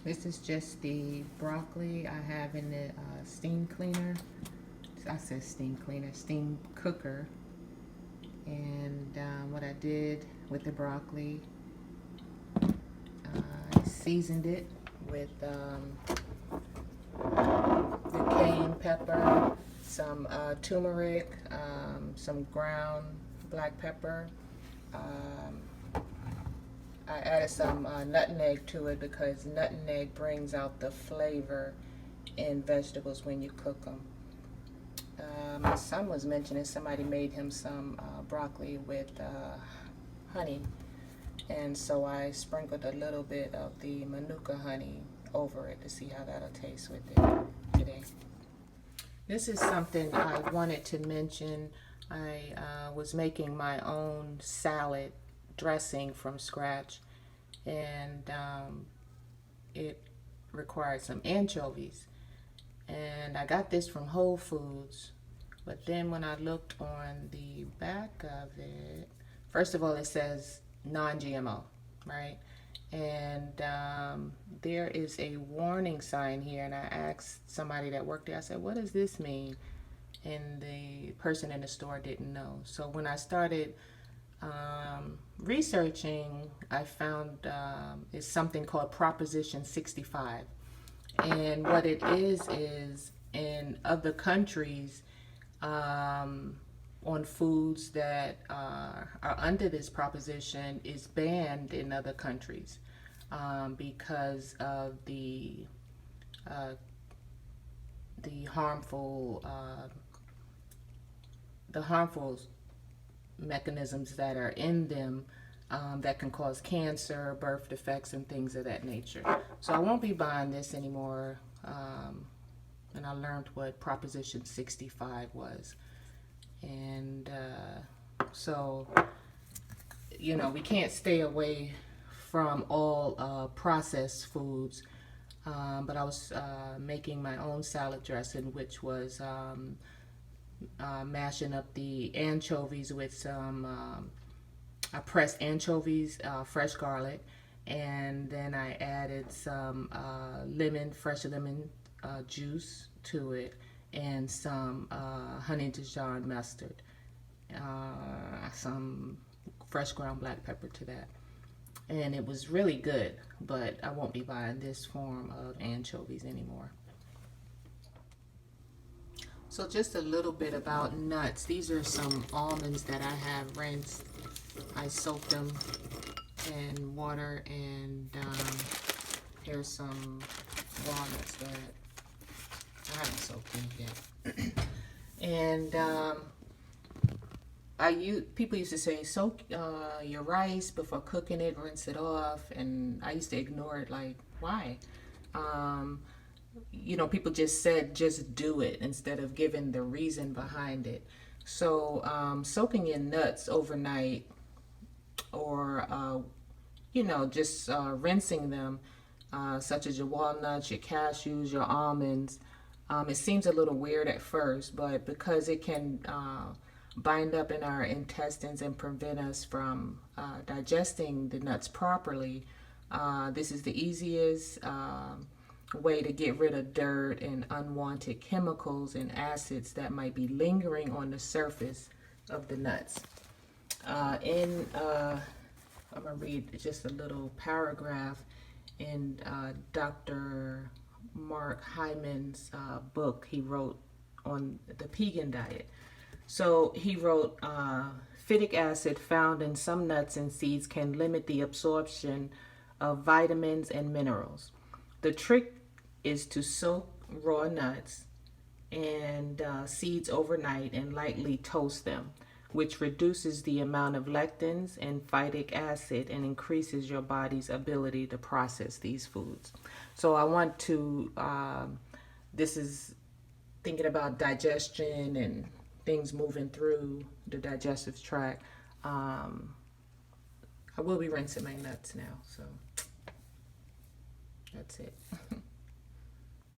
This is just the broccoli I have in the steam cleaner. I said steam cleaner, steam cooker. And what I did with the broccoli, I seasoned it with the cayenne pepper, some turmeric, some ground black pepper. I added some nutmeg to it because nutmeg brings out the flavor in vegetables when you cook them. My son was mentioning somebody made him some broccoli with honey, and so I sprinkled a little bit of the manuka honey over it to see how that'll taste with it today. This is something I wanted to mention. I was making my own salad dressing from scratch, and it required some anchovies, and I got this from Whole Foods. But then when I looked on the back of it, first of all, it says non-GMO, right? And there is a warning sign here, and I asked somebody that worked there, I said, what does this mean? And the person in the store didn't know. So when I started researching, I found it's something called Proposition 65. And what it is in other countries, on foods that are under this proposition is banned in other countries because of the harmful mechanisms that are in them that can cause cancer, birth defects, and things of that nature. So I won't be buying this anymore. And I learned what Proposition 65 was. And so, you know, we can't stay away from all processed foods. But I was making my own salad dressing, which was mashing up the anchovies with some, I pressed anchovies, fresh garlic, and then I added some fresh lemon juice to it, and some honey Dijon mustard, some fresh ground black pepper to that. And it was really good, but I won't be buying this form of anchovies anymore. So just a little bit about nuts. These are some almonds that I have rinsed. I soaked them in water, and here's some walnuts that I haven't soaked in yet. And people used to say soak your rice before cooking it, rinse it off, and I used to ignore it. Like, why? You know, people just said just do it instead of giving the reason behind it. So soaking your nuts overnight, or you know, just rinsing them, such as your walnuts, your cashews, your almonds. It seems a little weird at first, but because it can bind up in our intestines and prevent us from digesting the nuts properly, this is the easiest way to get rid of dirt and unwanted chemicals and acids that might be lingering on the surface of the nuts. I'm going to read just a little paragraph in Dr. Mark Hyman's book he wrote on the vegan diet. So he wrote, phytic acid found in some nuts and seeds can limit the absorption of vitamins and minerals. The trick is to soak raw nuts and seeds overnight and lightly toast them, which reduces the amount of lectins and phytic acid and increases your body's ability to process these foods. So I want to, this is thinking about digestion and things moving through the digestive tract. I will be rinsing my nuts now, so that's it.